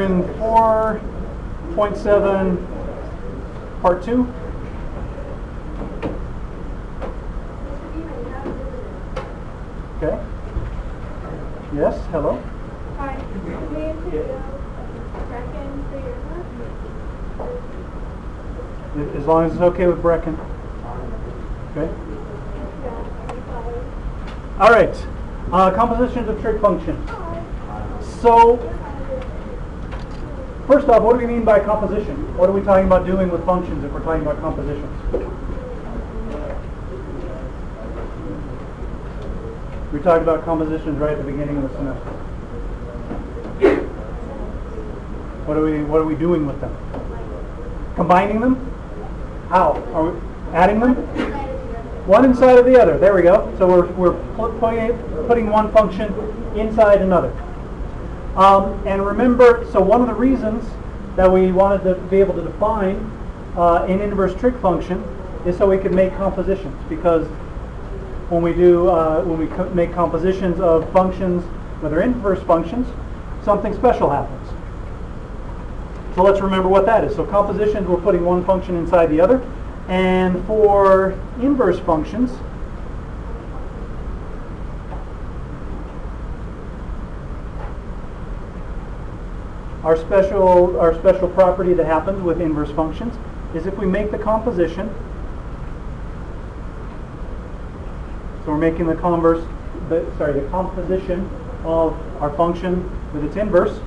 question 4.7, part 2. Okay. Yes, hello? Hi. As long as it's okay with Brecken. Okay. All right. Compositions of trig functions. So, first off, what do we mean by composition? What are we talking about doing with functions if we're talking about compositions? We talked about compositions right at the beginning of the semester. What are we doing with them? Combining them? How? Are we adding them? One inside of the other. There we go. So we're putting one function inside another. And remember, so one of the reasons that we wanted to be able to define an inverse trig function is so we could make compositions. Because when we make compositions of functions that are inverse functions, something special happens. So let's remember what that is. So compositions, we're putting one function inside the other. And for inverse functions, our special property that happens with inverse functions is if we make the composition, so we're making the composition of our function with its inverse,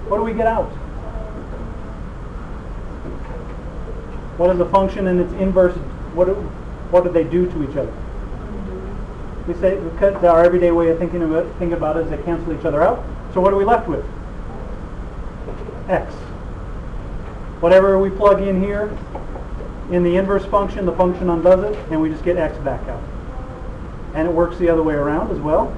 what do we get out? What is a function and its inverse? What do they do to each other? We say our everyday way of thinking about it is they cancel each other out. So what are we left with? X. Whatever we plug in here in the inverse function, the function undoes it, and we just get X back out. And it works the other way around as well.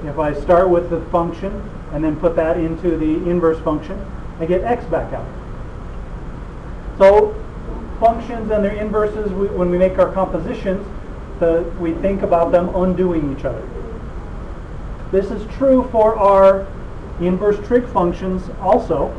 If I start with the function and then put that into the inverse function, I get X back out. So functions and their inverses, when we make our compositions, we think about them undoing each other. This is true for our inverse trig functions also.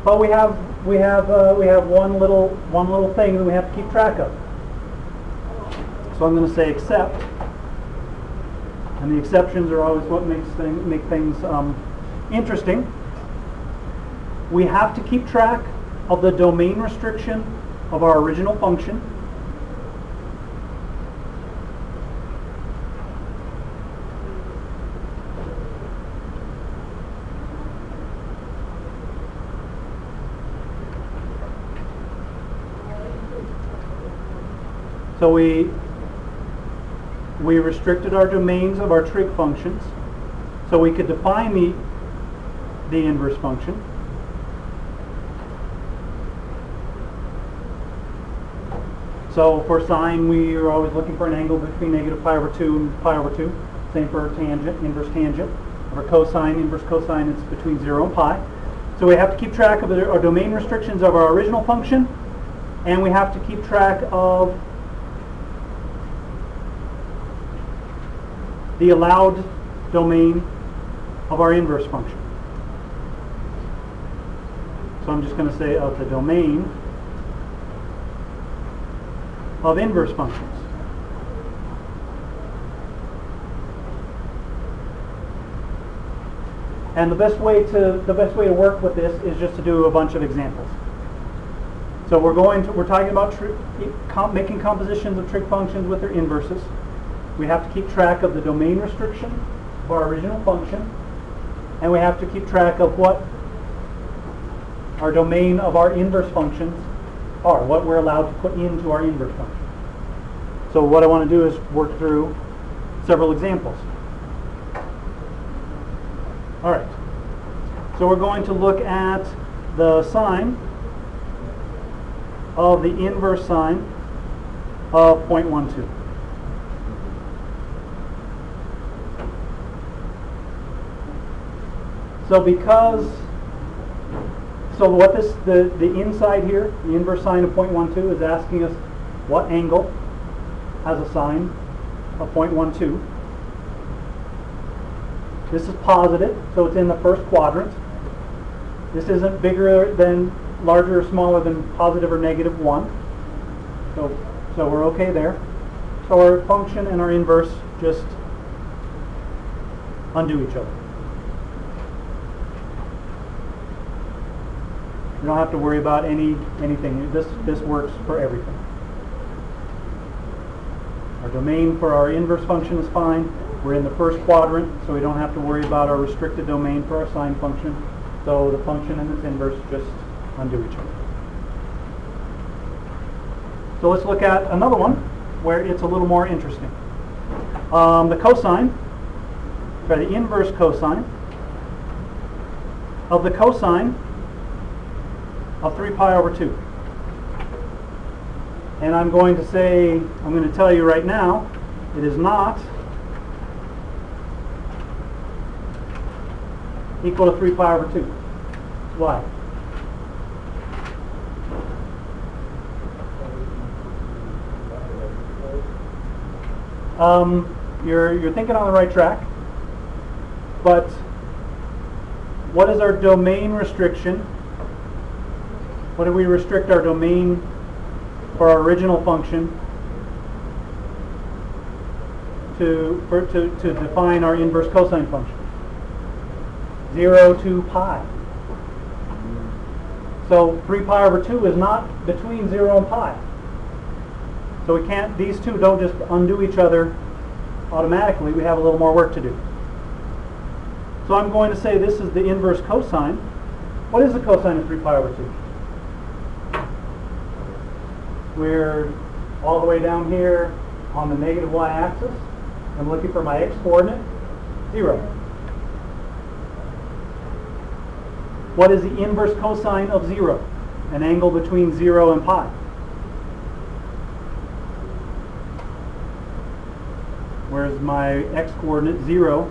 But we have one little thing that we have to keep track of. So I'm going to say except, and the exceptions are always what make things interesting. We have to keep track of the domain restriction of our original function. So we restricted our domains of our trig functions so we could define the inverse function. So for sine, we are always looking for an angle between negative pi over 2 and pi over 2. Same for tangent, inverse tangent. For cosine, inverse cosine, it's between 0 and pi. So we have to keep track of our domain restrictions of our original function, and we have to keep track of the allowed domain of our inverse function. So I'm just going to say of the domain of inverse functions. And the best way to work with this is just to do a bunch of examples. So we're talking about making compositions of trig functions with their inverses. We have to keep track of the domain restriction of our original function, and we have to keep track of what our domain of our inverse functions are, what we're allowed to put into our inverse function. So what I want to do is work through several examples. All right. So we're going to look at the sine of the inverse sine of 0.12. So because So what the inside here, the inverse sine of 0.12 is asking us what angle has a sine of 0.12. This is positive, so it's in the first quadrant. This isn't bigger than, larger or smaller than positive or negative 1. So we're okay there. So our function and our inverse just undo each other. You don't have to worry about anything. This works for everything. Our domain for our inverse function is fine. We're in the first quadrant, so we don't have to worry about our restricted domain for our sine function. So the function and its inverse just undo each other. So let's look at another one where it's a little more interesting. The cosine, or the inverse cosine of the cosine of 3 pi over 2. And I'm going to tell you right now, it is not equal to 3 pi over 2. Why? You're thinking on the right track, but what is our domain restriction? What do we restrict our domain for our original function to define our inverse cosine function? 0 to pi. So 3 pi over 2 is not between 0 and pi. So we can't, these two don't just undo each other automatically. We have a little more work to do. So I'm going to say this is the inverse cosine. What is the cosine of 3 pi over 2? We're all the way down here on the negative y-axis. I'm looking for my x-coordinate, 0. What is the inverse cosine of 0? An angle between 0 and pi. Where's my x-coordinate? 0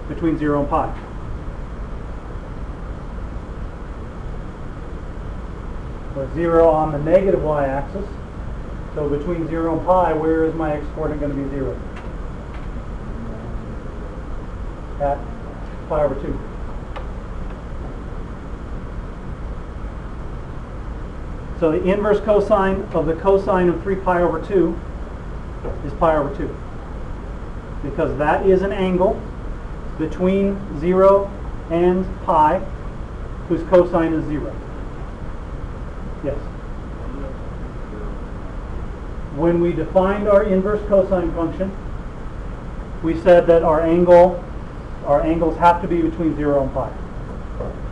between 0 and pi. So 0 on the negative y-axis. So between 0 and pi, where is my x-coordinate going to be 0? At pi over 2. So the inverse cosine of the cosine of 3 pi over 2 is pi over 2. Because that is an angle between 0 and pi whose cosine is 0. Yes? When we defined our inverse cosine function, we said that our angles have to be between 0 and pi.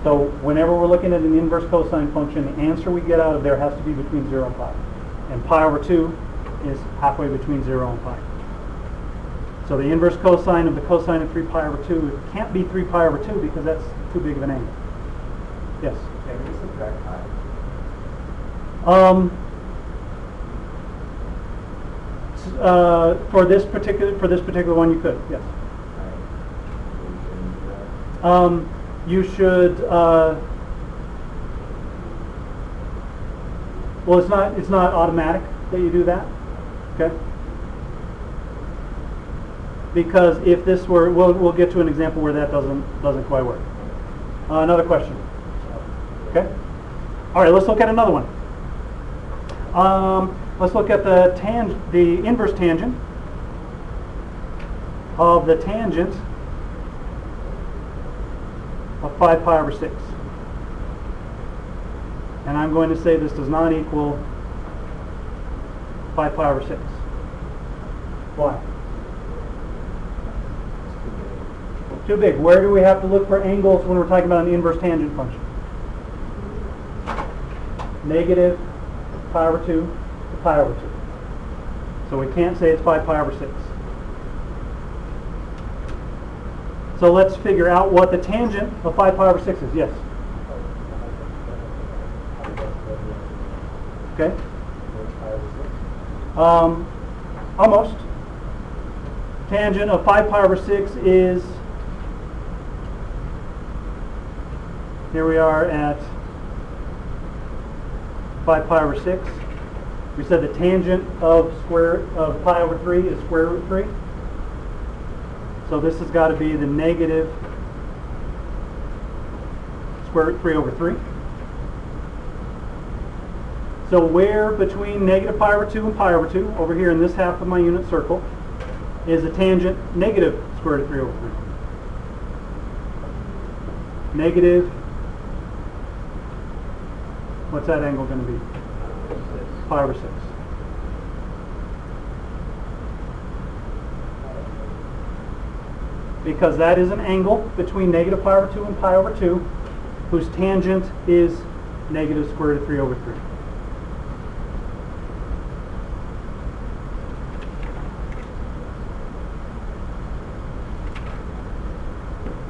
So whenever we're looking at an inverse cosine function, the answer we get out of there has to be between 0 and pi. And pi over 2 is halfway between 0 and pi. So the inverse cosine of the cosine of 3 pi over 2, it can't be 3 pi over 2 because that's too big of an angle. Yes? Can we subtract pi? For this particular one, you could. Yes. You should. Well, it's not automatic that you do that. Okay. Because if this were, we'll get to an example where that doesn't quite work. Another question. Okay. All right. Let's look at another one. Let's look at the inverse tangent of the tangent of 5 pi over 6. And I'm going to say this does not equal 5 pi over 6. Why? Too big. Where do we have to look for angles when we're talking about an inverse tangent function? Negative pi over 2 to pi over 2. So we can't say it's 5 pi over 6. So let's figure out what the tangent of 5 pi over 6 is. Yes? Okay? Almost. Tangent of 5 pi over 6 is, here we are at 5 pi over 6. We said the tangent of pi over 3 is square root 3. So this has got to be the negative square root 3 over 3. So where between negative pi over 2 and pi over 2, over here in this half of my unit circle, is the tangent negative square root of 3 over 3? Negative, what's that angle going to be? Pi over 6. Because that is an angle between negative pi over 2 and pi over 2, whose tangent is negative square root of 3 over 3.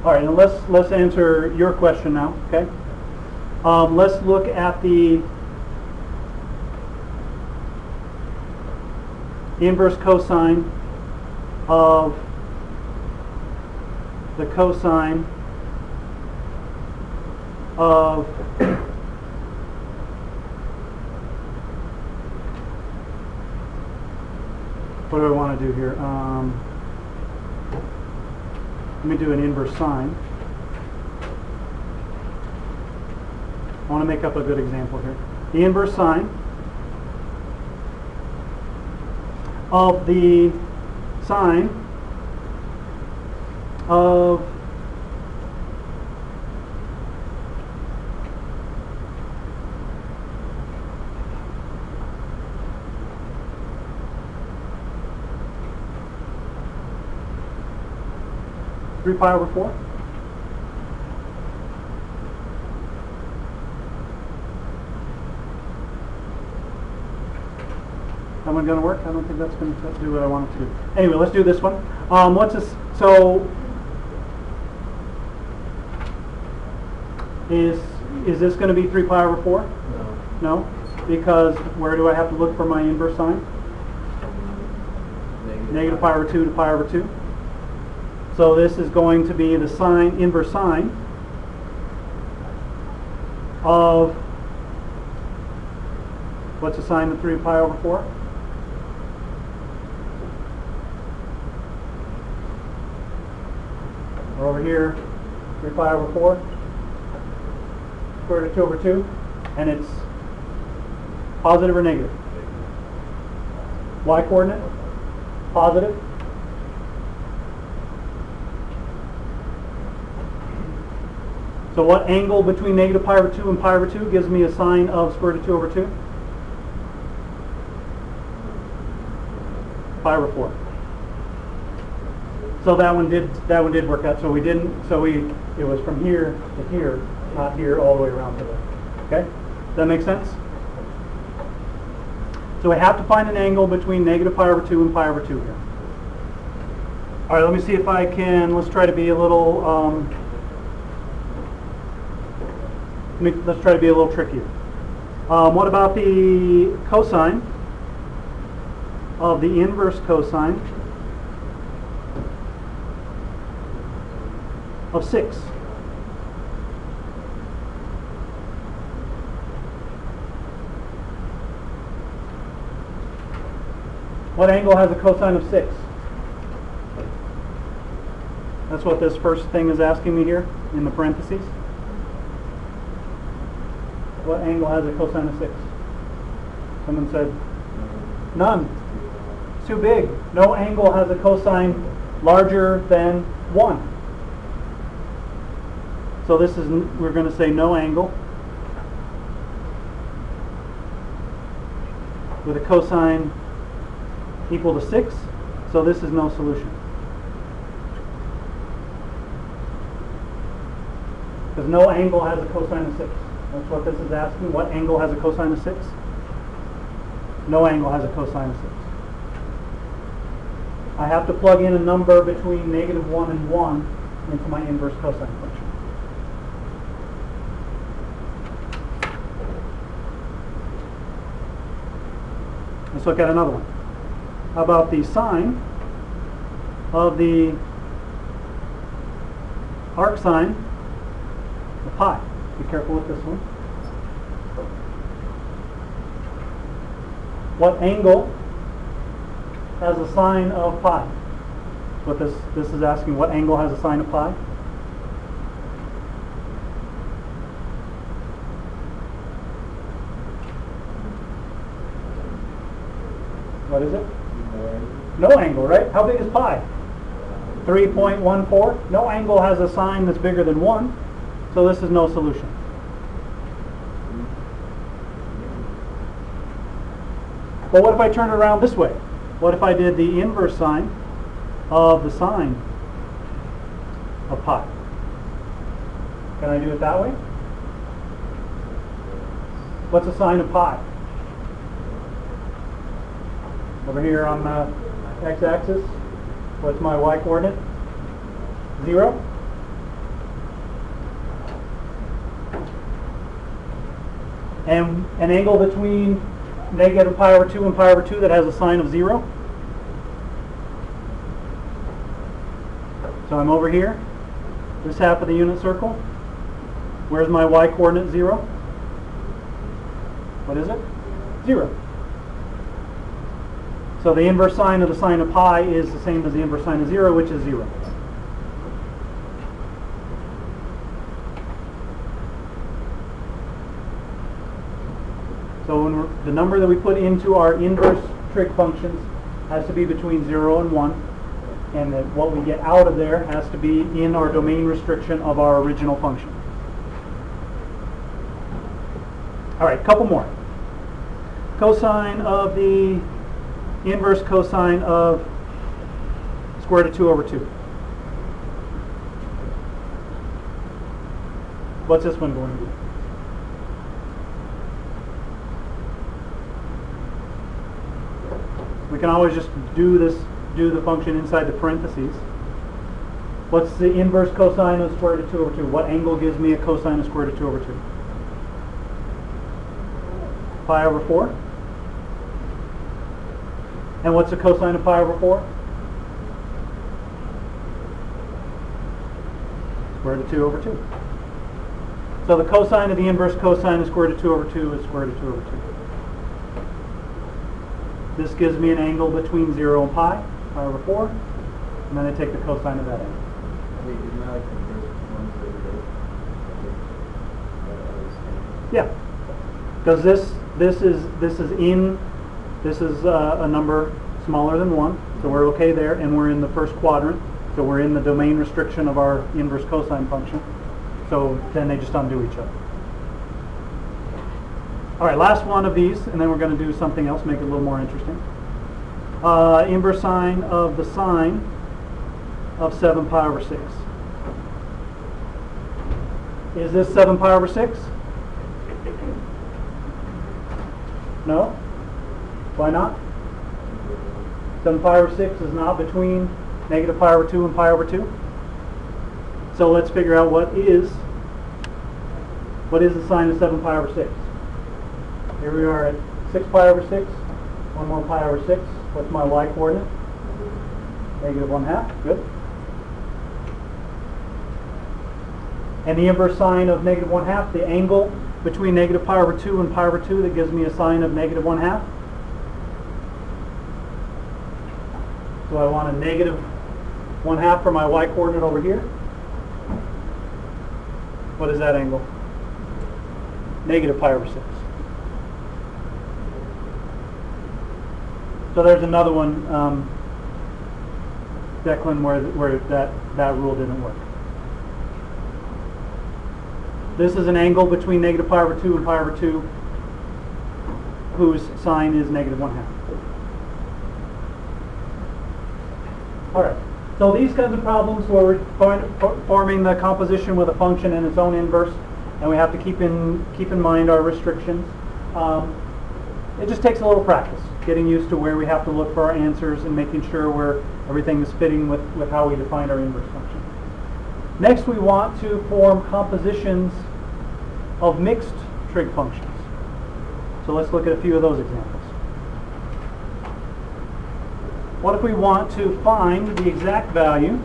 All right, and let's answer your question now, okay? Let's look at the inverse cosine of the cosine of what do I want to do here? Let me do an inverse sine. I want to make up a good example here. The inverse sine of the sine of three pi over 4. That one going to work? I don't think that's going to do what I want it to do. Anyway, let's do this one. What's this? So, is this going to be 3 pi over 4? No. No? Because where do I have to look for my inverse sine? Negative pi over 2 to pi over 2. So this is going to be the sine, inverse sine of, what's the sine of 3 pi over 4? We're over here, 3 pi over 4, square root of 2 over 2, and it's positive or negative? Y coordinate? Positive. So what angle between negative pi over 2 and pi over 2 gives me a sine of square root of 2 over 2? Pi over 4. So that one did work out. So it was from here to here, not here all the way around to there. Okay? Does that make sense? So I have to find an angle between negative pi over 2 and pi over 2 here. All right, let me see if I can, let's try to be a little let's try to be a little trickier. What about the cosine of the inverse cosine of 6? What angle has a cosine of 6? That's what this first thing is asking me here in the parentheses. What angle has a cosine of 6? Someone said none. It's too big. No angle has a cosine larger than 1. So this is, we're going to say no angle with a cosine equal to 6. So this is no solution. Because no angle has a cosine of 6. That's what this is asking. What angle has a cosine of 6? No angle has a cosine of 6. I have to plug in a number between negative 1 and 1 into my inverse cosine function. Let's look at another one. How about the sine of the arc sine of pi? Be careful with this one. what angle has a sine of pi? What this is asking, what angle has a sine of pi? What is it? No angle, right? How big is pi? 3.14. No angle has a sine that's bigger than 1, so this is no solution. But what if I turn it around this way? What if I did the inverse sine of the sine of pi? Can I do it that way? What's the sine of pi? Over here on the x-axis, what's my y-coordinate? 0. And an angle between negative pi over 2 and pi over 2 that has a sine of 0. So I'm over here, this half of the unit circle. Where's my y-coordinate 0? What is it? 0. So the inverse sine of the sine of pi is the same as the inverse sine of 0, which is 0. So when the number that we put into our inverse trig functions has to be between 0 and 1, and that what we get out of there has to be in our domain restriction of our original function. All right, couple more. Cosine of the inverse cosine of square root of 2 over 2. What's this one going to be? We can always just do the function inside the parentheses. What's the inverse cosine of square root of 2 over 2? What angle gives me a cosine of square root of 2 over 2? Pi over 4. And what's the cosine of pi over 4? Square root of 2 over 2. So the cosine of the inverse cosine of square root of 2 over 2 is square root of 2 over 2. This gives me an angle between 0 and pi over 4, and then I take the cosine of that angle. Yeah, because this is a number smaller than 1, so we're okay there, and we're in the first quadrant, so we're in the domain restriction of our inverse cosine function. So then they just undo each other. All right, last one of these, and then we're going to do something else, make it a little more interesting. Inverse sine of the sine of 7 pi over 6. Is this 7 pi over 6? No? Why not? 7 pi over 6 is not between negative pi over 2 and pi over 2. So let's figure out what is the sine of 7 pi over 6. Here we are at 6 pi over 6, 1 more pi over 6. What's my y-coordinate? Negative 1/2, good. And the inverse sine of negative 1/2, the angle between negative pi over 2 and pi over 2 that gives me a sine of negative 1/2. So I want a negative 1/2 for my y-coordinate over here. What is that angle? Negative pi over 6. So there's another one, Declan, where that rule didn't work. This is an angle between negative pi over 2 and pi over 2 whose sine is negative 1/2. All right. So these kinds of problems where we're forming the composition with a function and its own inverse, and we have to keep in mind our restrictions. It just takes a little practice, getting used to where we have to look for our answers and making sure everything is fitting with how we define our inverse function. Next, we want to form compositions of mixed trig functions. So let's look at a few of those examples. What if we want to find the exact value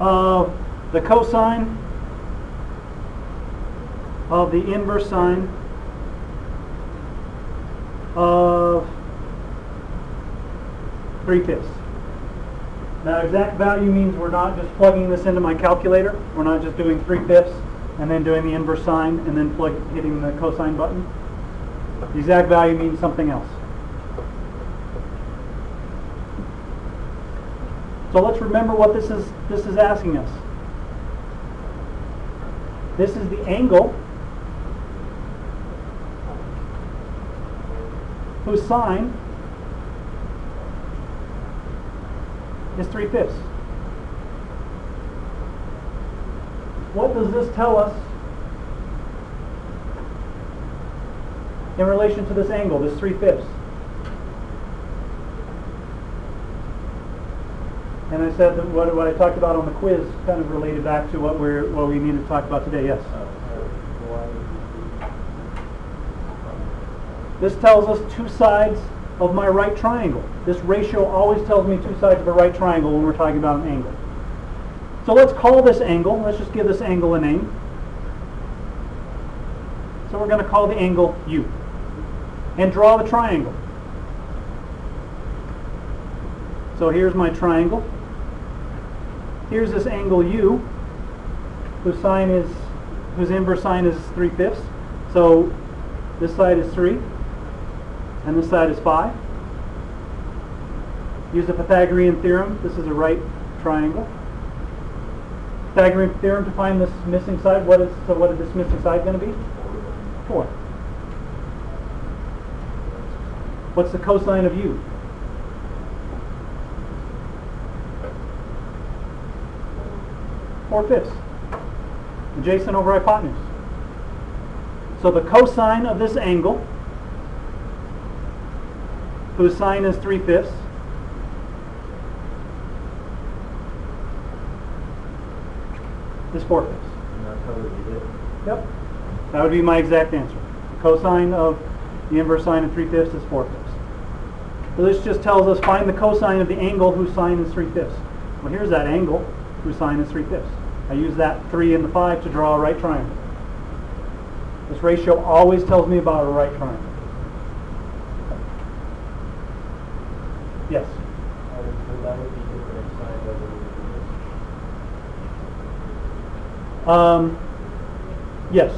of the cosine of the inverse sine of 3/5. Now exact value means we're not just plugging this into my calculator. We're not just doing 3/5 and then doing the inverse sine and then hitting the cosine button. The exact value means something else. So let's remember what this is asking us. This is the angle whose sine is 3/5. What does this tell us in relation to this angle, this 3/5? And I said that what I talked about on the quiz kind of related back to what we need to talk about today. Yes. This tells us two sides of my right triangle. This ratio always tells me two sides of a right triangle when we're talking about an angle. So let's call this angle. Let's just give this angle a name. So we're going to call the angle U. And draw the triangle. So here's my triangle. Here's this angle U, whose inverse sine is 3/5. So this side is 3, and this side is 5. Use the Pythagorean theorem. This is a right triangle. Pythagorean theorem to find this missing side. What is this missing side going to be? 4. What's the cosine of U? 4/5. Adjacent over hypotenuse. So the cosine of this angle, whose sine is 3/5, is 4/5. And that's how we did it. Yep. That would be my exact answer. The cosine of the inverse sine of 3/5 is 4/5. So this just tells us find the cosine of the angle whose sine is 3/5. Well, here's that angle whose sine is 3/5. I use that 3 and the 5 to draw a right triangle. This ratio always tells me about a right triangle. Yes? So that would be different if sine wasn't reversed. Yes.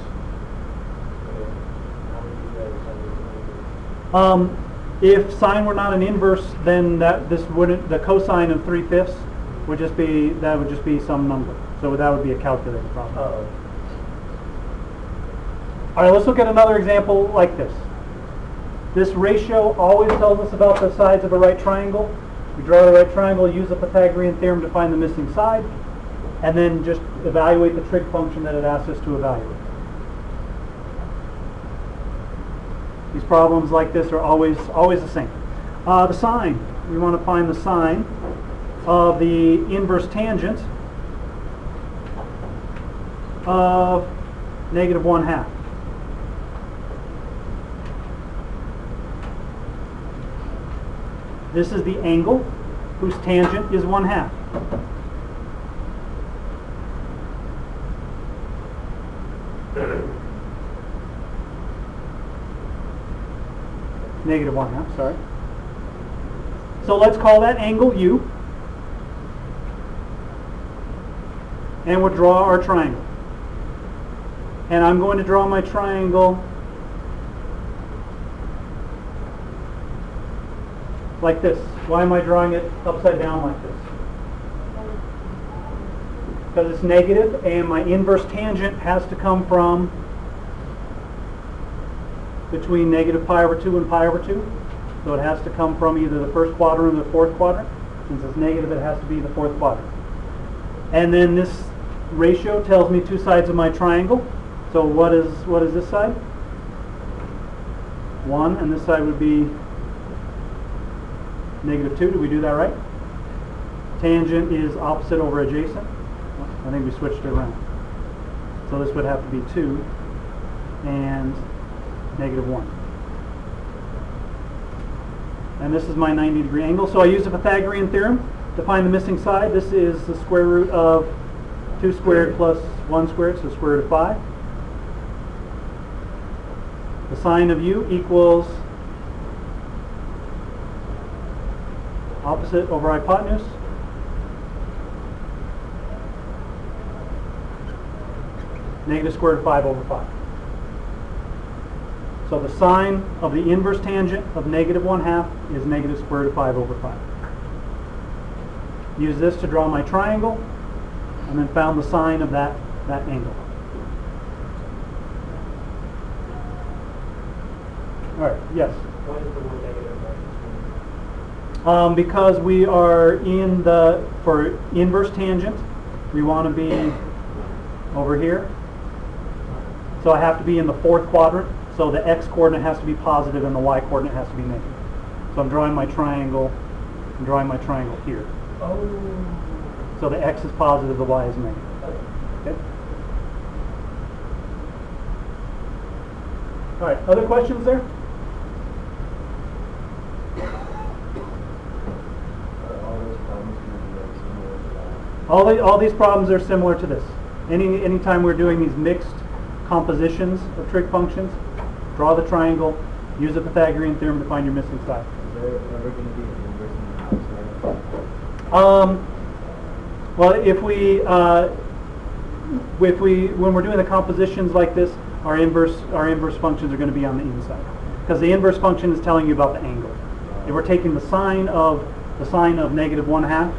If sine were not an inverse, then the cosine of 3/5 would just be some number. So that would be a calculated problem. All right, let's look at another example like this. This ratio always tells us about the sides of a right triangle. We draw the right triangle, use the Pythagorean theorem to find the missing side, and then just evaluate the trig function that it asks us to evaluate. These problems like this are always the same. The sine. We want to find the sine of the inverse tangent of -1/2. This is the angle whose tangent is 1/2. -1/2, sorry. So let's call that angle U. And we'll draw our triangle. And I'm going to draw my triangle like this. Why am I drawing it upside down like this? Because it's negative and my inverse tangent has to come from between -pi/2 and pi/2. So it has to come from either the first quadrant or the fourth quadrant. Since it's negative, it has to be the fourth quadrant. And then this ratio tells me two sides of my triangle. So what is this side? 1, and this side would be -2. Did we do that right? Tangent is opposite over adjacent. I think we switched it around. So this would have to be 2 and -1. And this is my 90-degree angle. So I use the Pythagorean theorem to find the missing side, this is the square root of 2 squared plus 1 squared, so square root of 5. The sine of u equals opposite over hypotenuse. Negative square root of 5 over 5. So the sine of the inverse tangent of negative 1/2 is negative square root of 5 over 5. Use this to draw my triangle, and then found the sine of that angle. All right, yes? What is the word negative minus? Because we are in for inverse tangent, we want to be over here. So I have to be in the 4th quadrant. So the x coordinate has to be positive and the y coordinate has to be negative. So I'm drawing my triangle. I'm drawing my triangle here. Oh. So the x is positive, the y is negative. Okay. All right. Other questions there? All those problems can be like similar to that. All these problems are similar to this. Anytime we're doing these mixed compositions of trig functions, draw the triangle, use the Pythagorean theorem to find your missing side. Is there ever going to be an inverse in the house? Well, when we're doing the compositions like this, our inverse functions are going to be on the inside, because the inverse function is telling you about the angle. If we're taking the sine of negative 1/2,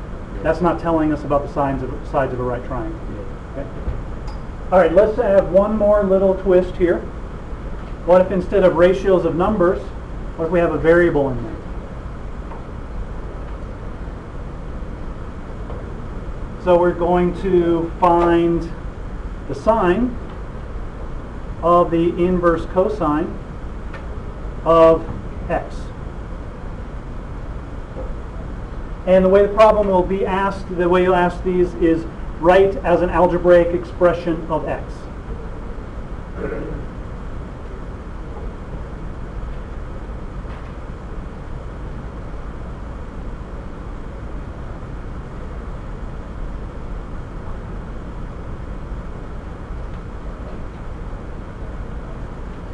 that's not telling us about the sides of a right triangle. Okay. All right, let's add one more little twist here. What if instead of ratios of numbers, what if we have a variable in there? So we're going to find the sine of the inverse cosine of x. And the way the problem will be asked, the way you'll ask these is write as an algebraic expression of x.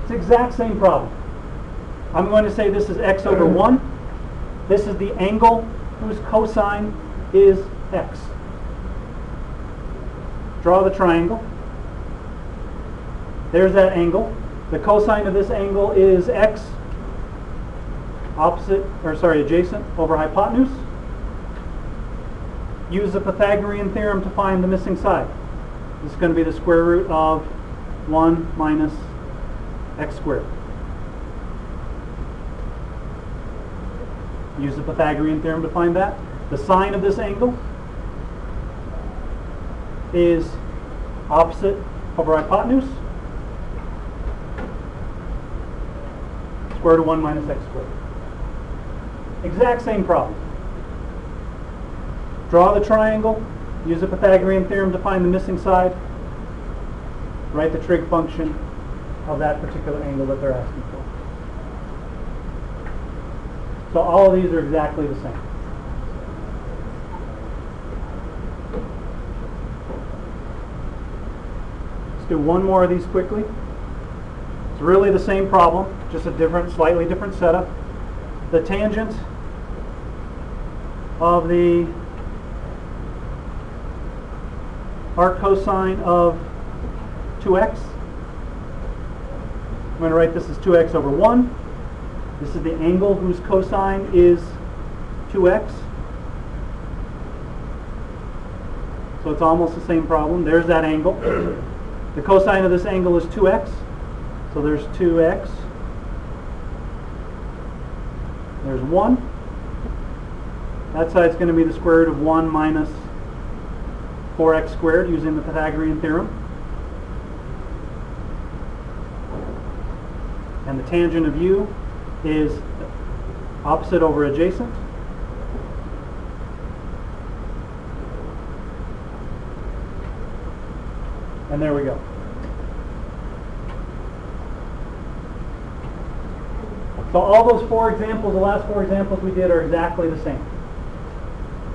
It's the exact same problem. I'm going to say this is x over 1. This is the angle whose cosine is x. Draw the triangle. There's that angle. The cosine of this angle is x, adjacent over hypotenuse. Use the Pythagorean theorem to find the missing side. This is going to be the square root of 1 minus x squared. Use the Pythagorean theorem to find that. The sine of this angle is opposite over hypotenuse. Square root of 1 minus x squared. Exact same problem. Draw the triangle. Use the Pythagorean theorem to find the missing side. Write the trig function of that particular angle that they're asking for. So all of these are exactly the same. Let's do one more of these quickly. It's really the same problem, just a slightly different setup. The tangent of the arc cosine of 2x. I'm going to write this as 2x over 1. This is the angle whose cosine is 2x. So it's almost the same problem. There's that angle. The cosine of this angle is 2x. So there's 2x. There's 1. That side's going to be the square root of 1 minus 4x squared using the Pythagorean theorem. And the tangent of u is opposite over adjacent. And there we go. So all those 4 examples, the last 4 examples we did are exactly the same.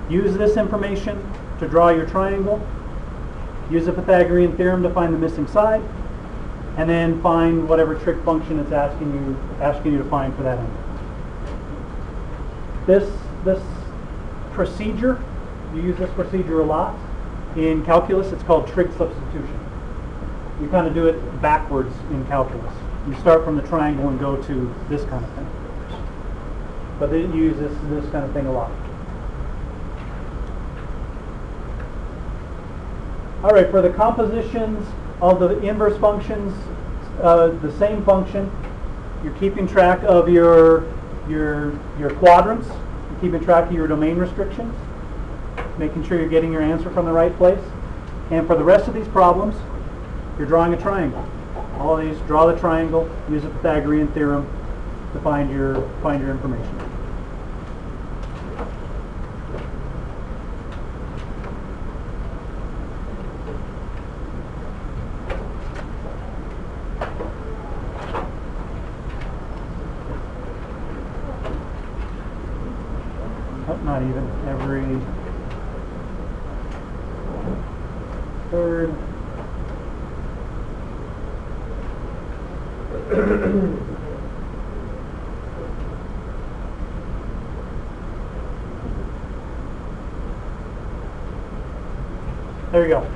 use this information to draw your triangle, use the Pythagorean theorem to find the missing side, and then find whatever trig function it's asking you to find for that angle. This procedure, you use this procedure a lot. In calculus, it's called trig substitution. You kind of do it backwards in calculus. You start from the triangle and go to this kind of thing. But they use this kind of thing a lot. All right, for the compositions of the inverse functions, the same function, you're keeping track of your quadrants, you're keeping track of your domain restrictions, making sure you're getting your answer from the right place. And for the rest of these problems, you're drawing a triangle. All of these, draw the triangle, use the Pythagorean theorem to find your information. Oh, not even. Every third. There you go.